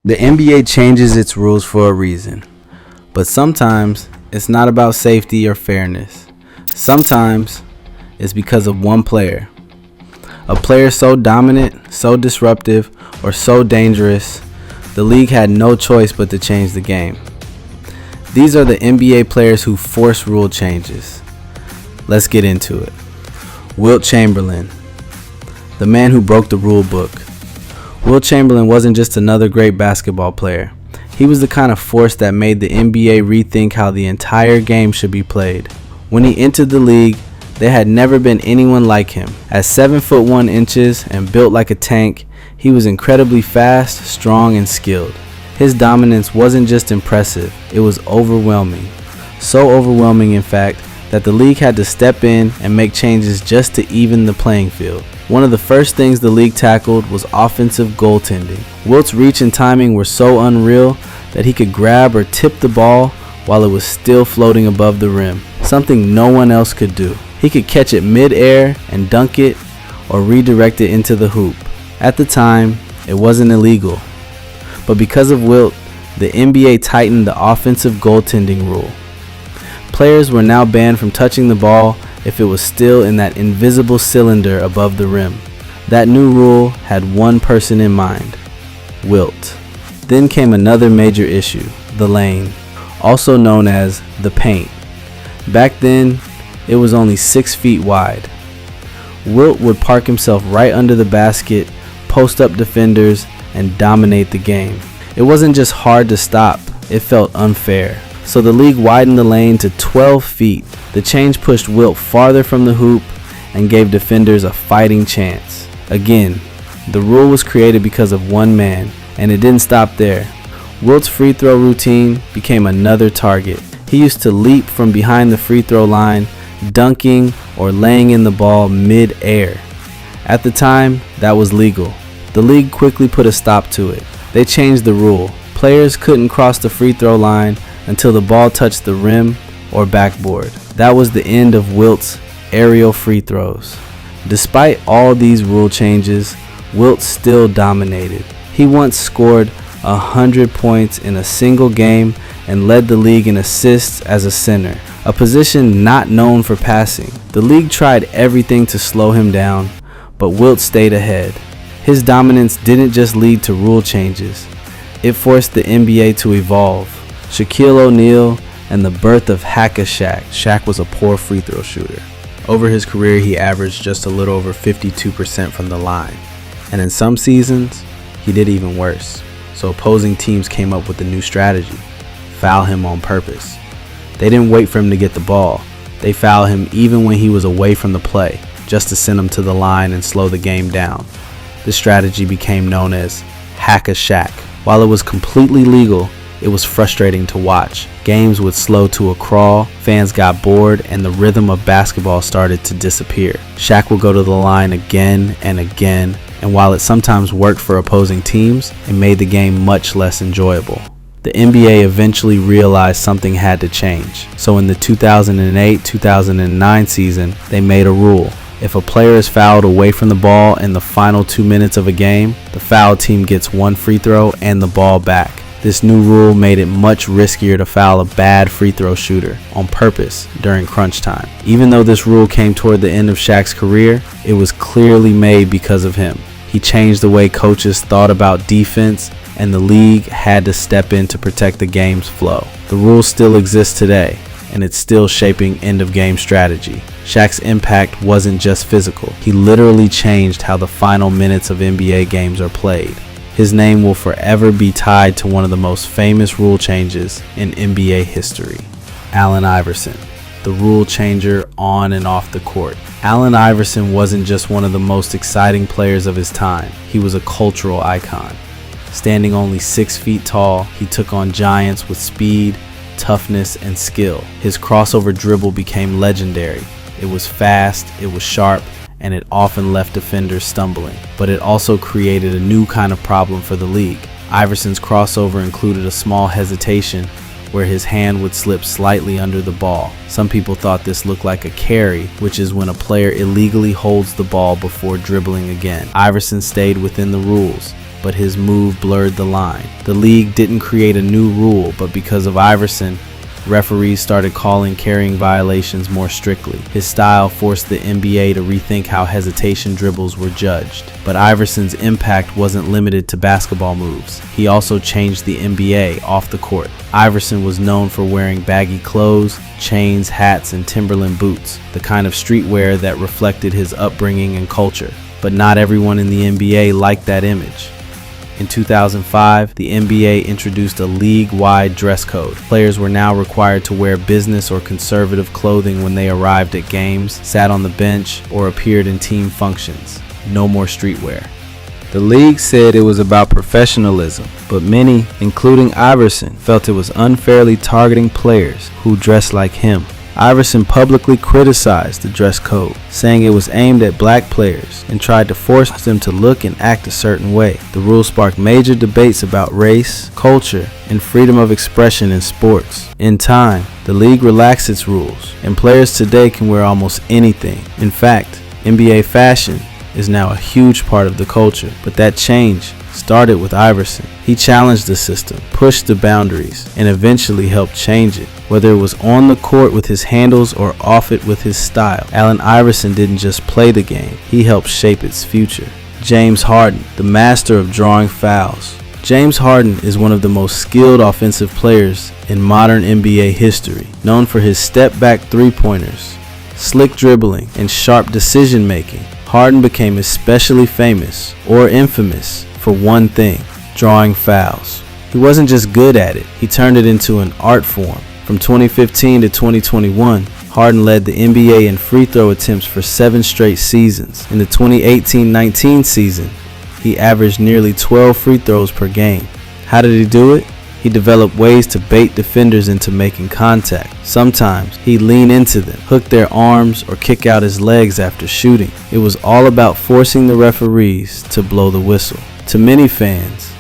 The NBA changes its rules for a reason, but sometimes it's not about safety or fairness. Sometimes it's because of one player. A player so dominant, so disruptive, or so dangerous, the league had no choice but to change the game. These are the NBA players who force rule changes. Let's get into it. Wilt Chamberlain, the man who broke the rule book. Wilt Chamberlain wasn't just another great basketball player. He was the kind of force that made the NBA rethink how the entire game should be played. When he entered the league, there had never been anyone like him. At 7 foot 1 inches and built like a tank, he was incredibly fast, strong, and skilled. His dominance wasn't just impressive, it was overwhelming. So overwhelming, in fact, that the league had to step in and make changes just to even the playing field. One of the first things the league tackled was offensive goaltending. Wilt's reach and timing were so unreal that he could grab or tip the ball while it was still floating above the rim, something no one else could do. He could catch it mid-air and dunk it or redirect it into the hoop. At the time, it wasn't illegal. But because of Wilt, the NBA tightened the offensive goaltending rule. Players were now banned from touching the ball if it was still in that invisible cylinder above the rim. That new rule had one person in mind: Wilt. Then came another major issue: the lane, also known as the paint. Back then, it was only 6 feet wide. Wilt would park himself right under the basket, post up defenders, and dominate the game. It wasn't just hard to stop, it felt unfair. So the league widened the lane to 12 feet. The change pushed Wilt farther from the hoop and gave defenders a fighting chance. Again, the rule was created because of one man, and it didn't stop there. Wilt's free throw routine became another target. He used to leap from behind the free throw line, dunking or laying in the ball mid-air. At the time, that was legal. The league quickly put a stop to it. They changed the rule. Players couldn't cross the free throw line until the ball touched the rim or backboard. That was the end of Wilt's aerial free throws. Despite all these rule changes, Wilt still dominated. He once scored 100 points in a single game and led the league in assists as a center, a position not known for passing. The league tried everything to slow him down, but Wilt stayed ahead. His dominance didn't just lead to rule changes, it forced the NBA to evolve. Shaquille O'Neal and the birth of Hack-a-Shaq. Shaq was a poor free throw shooter. Over his career, he averaged just a little over 52% from the line. And in some seasons, he did even worse. So opposing teams came up with a new strategy: foul him on purpose. They didn't wait for him to get the ball. They fouled him even when he was away from the play, just to send him to the line and slow the game down. This strategy became known as Hack-a-Shaq. While it was completely legal, it was frustrating to watch. Games would slow to a crawl, fans got bored, and the rhythm of basketball started to disappear. Shaq would go to the line again and again, and while it sometimes worked for opposing teams, it made the game much less enjoyable. The NBA eventually realized something had to change. So in the 2008-2009 season, they made a rule. If a player is fouled away from the ball in the final 2 minutes of a game, the fouled team gets one free throw and the ball back. This new rule made it much riskier to foul a bad free throw shooter on purpose during crunch time. Even though this rule came toward the end of Shaq's career, it was clearly made because of him. He changed the way coaches thought about defense, and the league had to step in to protect the game's flow. The rule still exists today, and it's still shaping end-of-game strategy. Shaq's impact wasn't just physical. He literally changed how the final minutes of NBA games are played. His name will forever be tied to one of the most famous rule changes in NBA history: Allen Iverson, the rule changer on and off the court. Allen Iverson wasn't just one of the most exciting players of his time. He was a cultural icon. Standing only 6 feet tall, he took on giants with speed, toughness, and skill. His crossover dribble became legendary. It was fast, it was sharp, and it often left defenders stumbling. But it also created a new kind of problem for the league. Iverson's crossover included a small hesitation where his hand would slip slightly under the ball. Some people thought this looked like a carry, which is when a player illegally holds the ball before dribbling again. Iverson stayed within the rules. but his move blurred the line. The league didn't create a new rule, but because of Iverson, referees started calling carrying violations more strictly. His style forced the NBA to rethink how hesitation dribbles were judged. But Iverson's impact wasn't limited to basketball moves. He also changed the NBA off the court. Iverson was known for wearing baggy clothes, chains, hats, and Timberland boots, the kind of streetwear that reflected his upbringing and culture. But not everyone in the NBA liked that image. In 2005, the NBA introduced a league-wide dress code. Players were now required to wear business or conservative clothing when they arrived at games, sat on the bench, or appeared in team functions. No more streetwear. The league said it was about professionalism, but many, including Iverson, felt it was unfairly targeting players who dressed like him. Iverson publicly criticized the dress code, saying it was aimed at black players and tried to force them to look and act a certain way. The rule sparked major debates about race, culture, and freedom of expression in sports. In time, the league relaxed its rules, and players today can wear almost anything. In fact, NBA fashion is now a huge part of the culture, but that change started with Iverson. He challenged the system, pushed the boundaries, and eventually helped change it. Whether it was on the court with his handles or off it with his style, Allen Iverson didn't just play the game, he helped shape its future. James Harden, the master of drawing fouls. James Harden is one of the most skilled offensive players in modern NBA history, known for his step-back three-pointers, slick dribbling, and sharp decision-making. Harden became especially famous, or infamous, for one thing: drawing fouls. He wasn't just good at it, he turned it into an art form. From 2015 to 2021, Harden led the NBA in free throw attempts for 7 straight seasons. In the 2018-19 season, he averaged nearly 12 free throws per game. How did he do it? He developed ways to bait defenders into making contact. Sometimes he'd lean into them, hook their arms, or kick out his legs after shooting. It was all about forcing the referees to blow the whistle. To many fans,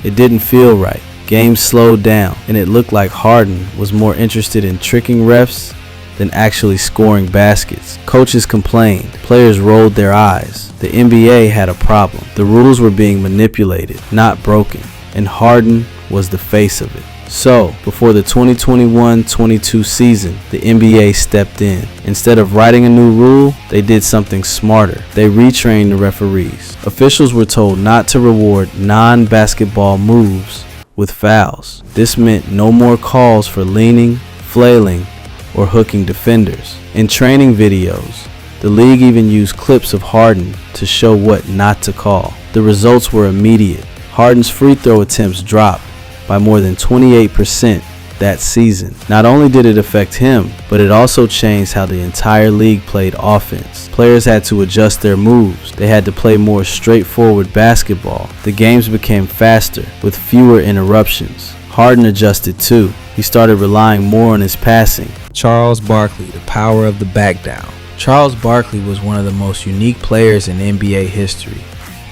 it didn't feel right. Games slowed down, and it looked like Harden was more interested in tricking refs than actually scoring baskets. Coaches complained, players rolled their eyes. The NBA had a problem. The rules were being manipulated, not broken, and Harden was the face of it. So, before the 2021-22 season, the NBA stepped in. Instead of writing a new rule, they did something smarter. They retrained the referees. Officials were told not to reward non-basketball moves with fouls. This meant no more calls for leaning, flailing, or hooking defenders. In training videos, the league even used clips of Harden to show what not to call. The results were immediate. Harden's free throw attempts dropped by more than 28% that season. Not only did it affect him, but it also changed how the entire league played offense. Players had to adjust their moves. They had to play more straightforward basketball. The games became faster, with fewer interruptions. Harden adjusted too. He started relying more on his passing. Charles Barkley, the power of the back down. Charles Barkley was one of the most unique players in NBA history.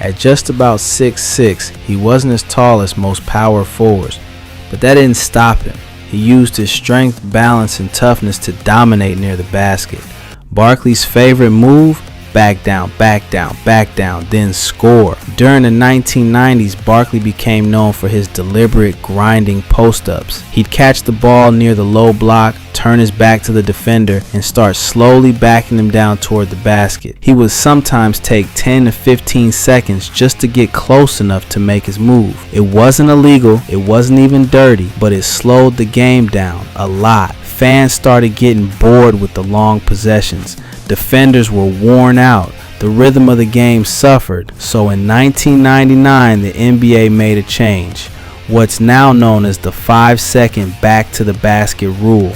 At just about 6'6", he wasn't as tall as most power forwards, but that didn't stop him. He used his strength, balance, and toughness to dominate near the basket. Barkley's favorite move? Back down, then score. During the 1990s, Barkley became known for his deliberate, grinding post-ups. He'd catch the ball near the low block, turn his back to the defender, and start slowly backing him down toward the basket. He would sometimes take 10 to 15 seconds just to get close enough to make his move. It wasn't illegal, it wasn't even dirty, but it slowed the game down a lot. Fans started getting bored with the long possessions. Defenders were worn out. The rhythm of the game suffered. So in 1999, the NBA made a change. What's now known as the 5-second back to the basket rule.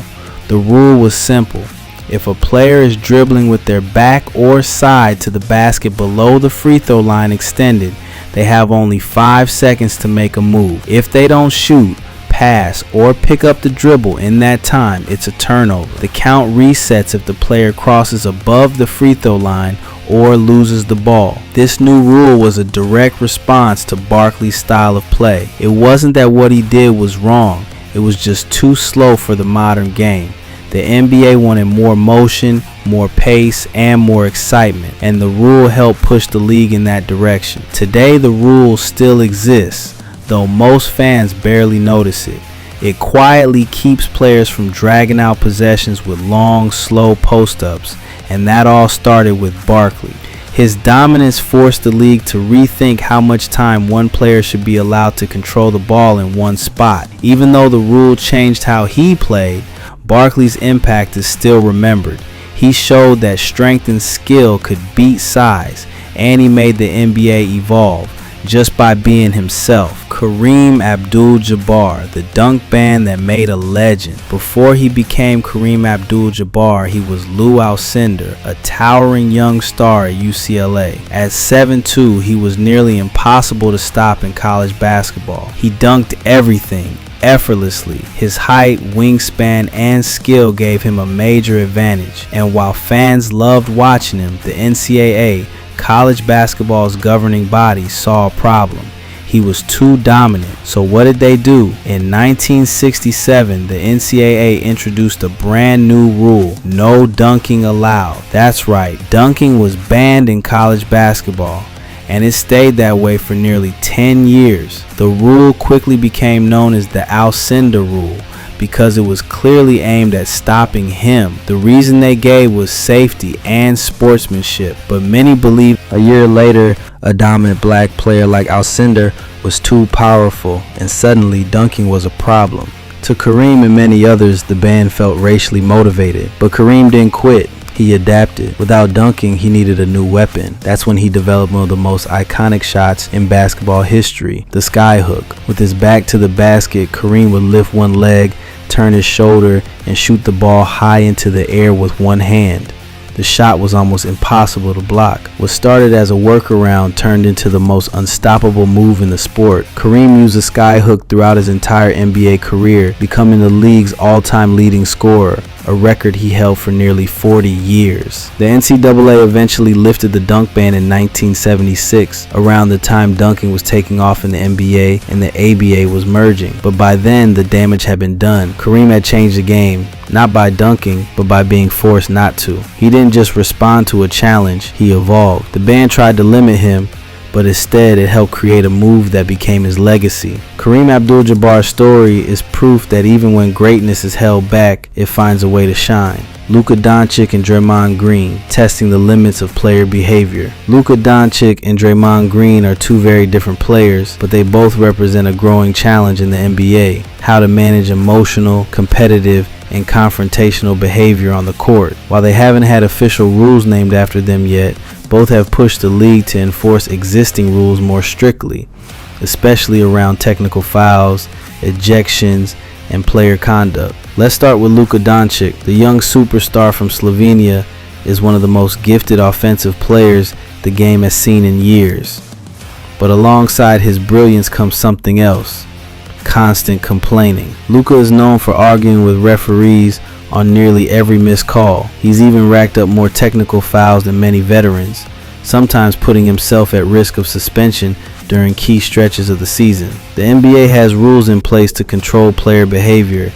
The rule was simple. If a player is dribbling with their back or side to the basket below the free throw line extended, they have only 5 seconds to make a move. If they don't shoot, pass, or pick up the dribble in that time, it's a turnover. The count resets if the player crosses above the free throw line or loses the ball. This new rule was a direct response to Barkley's style of play. It wasn't that what he did was wrong, it was just too slow for the modern game. The NBA wanted more motion, more pace, and more excitement, and the rule helped push the league in that direction. Today, the rule still exists, though most fans barely notice it. It quietly keeps players from dragging out possessions with long, slow post-ups, and that all started with Barkley. His dominance forced the league to rethink how much time one player should be allowed to control the ball in one spot. Even though the rule changed how he played, Barkley's impact is still remembered. He showed that strength and skill could beat size, and he made the NBA evolve just by being himself. Kareem Abdul-Jabbar, the dunk band that made a legend. Before he became Kareem Abdul-Jabbar, he was Lou Alcindor, a towering young star at UCLA. At 7'2", he was nearly impossible to stop in college basketball. He dunked everything effortlessly. His height, wingspan, and skill gave him a major advantage. And while fans loved watching him, the NCAA, college basketball's governing body, saw a problem. He was too dominant. So what did they do? In 1967, the NCAA introduced a brand new rule: no dunking allowed. That's right, dunking was banned in college basketball, and it stayed that way for nearly 10 years. The rule quickly became known as the Alcindor rule because it was clearly aimed at stopping him. The reason they gave was safety and sportsmanship, but many believed a year later a dominant black player like Alcindor was too powerful, and suddenly dunking was a problem. To Kareem and many others, the ban felt racially motivated, but Kareem didn't quit. He adapted. Without dunking, he needed a new weapon. That's when he developed one of the most iconic shots in basketball history, the skyhook. With his back to the basket, Kareem would lift one leg, turn his shoulder, and shoot the ball high into the air with one hand. The shot was almost impossible to block. What started as a workaround turned into the most unstoppable move in the sport. Kareem used the skyhook throughout his entire NBA career, becoming the league's all-time leading scorer, a record he held for nearly 40 years. The NCAA eventually lifted the dunk ban in 1976, around the time dunking was taking off in the NBA and the ABA was merging. But by then, the damage had been done. Kareem had changed the game, not by dunking, but by being forced not to. He didn't just respond to a challenge, he evolved. The ban tried to limit him, but instead it helped create a move that became his legacy. Kareem Abdul-Jabbar's story is proof that even when greatness is held back, it finds a way to shine. Luka Doncic and Draymond Green, testing the limits of player behavior. Luka Doncic and Draymond Green are two very different players, but they both represent a growing challenge in the NBA: how to manage emotional, competitive, and confrontational behavior on the court. While they haven't had official rules named after them yet, both have pushed the league to enforce existing rules more strictly, especially around technical fouls, ejections, and player conduct. Let's start with Luka Doncic. The young superstar from Slovenia is one of the most gifted offensive players the game has seen in years. But alongside his brilliance comes something else: constant complaining. Luka is known for arguing with referees on nearly every missed call. He's even racked up more technical fouls than many veterans, sometimes putting himself at risk of suspension during key stretches of the season. The NBA has rules in place to control player behavior,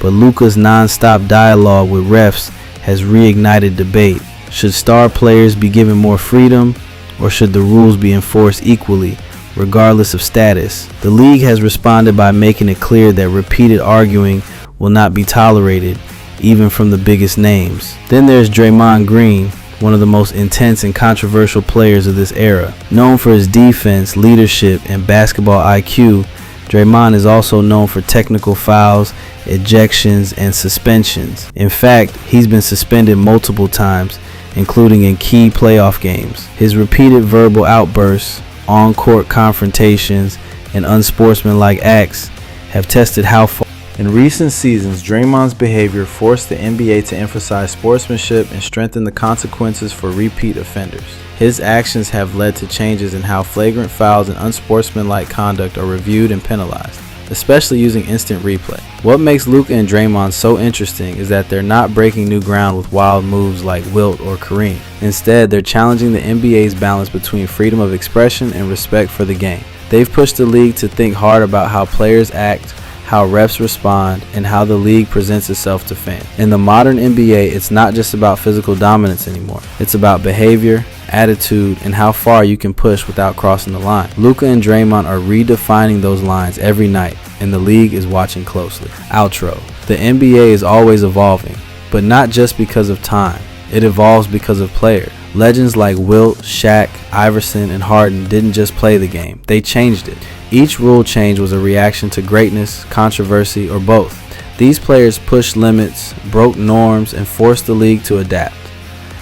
but Luka's non-stop dialogue with refs has reignited debate. Should star players be given more freedom, or should the rules be enforced equally, regardless of status? The league has responded by making it clear that repeated arguing will not be tolerated, even from the biggest names. Then there's Draymond Green, one of the most intense and controversial players of this era. Known for his defense, leadership, and basketball IQ, Draymond is also known for technical fouls, ejections, and suspensions. In fact, he's been suspended multiple times, including in key playoff games. His repeated verbal outbursts, on-court confrontations, and unsportsmanlike acts have tested how far. In recent seasons, Draymond's behavior forced the NBA to emphasize sportsmanship and strengthen the consequences for repeat offenders. His actions have led to changes in how flagrant fouls and unsportsmanlike conduct are reviewed and penalized, especially using instant replay. What makes Luka and Draymond so interesting is that they're not breaking new ground with wild moves like Wilt or Kareem. Instead, they're challenging the NBA's balance between freedom of expression and respect for the game. They've pushed the league to think hard about how players act, how refs respond, and how the league presents itself to fans. In the modern NBA, it's not just about physical dominance anymore. It's about behavior, attitude, and how far you can push without crossing the line. Luka and Draymond are redefining those lines every night, and the league is watching closely. Outro. The NBA is always evolving, but not just because of time. It evolves because of players. Legends like Wilt, Shaq, Iverson, and Harden didn't just play the game, they changed it. Each rule change was a reaction to greatness, controversy, or both. These players pushed limits, broke norms, and forced the league to adapt.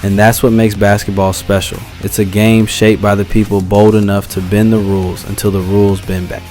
And that's what makes basketball special. It's a game shaped by the people bold enough to bend the rules until the rules bend back.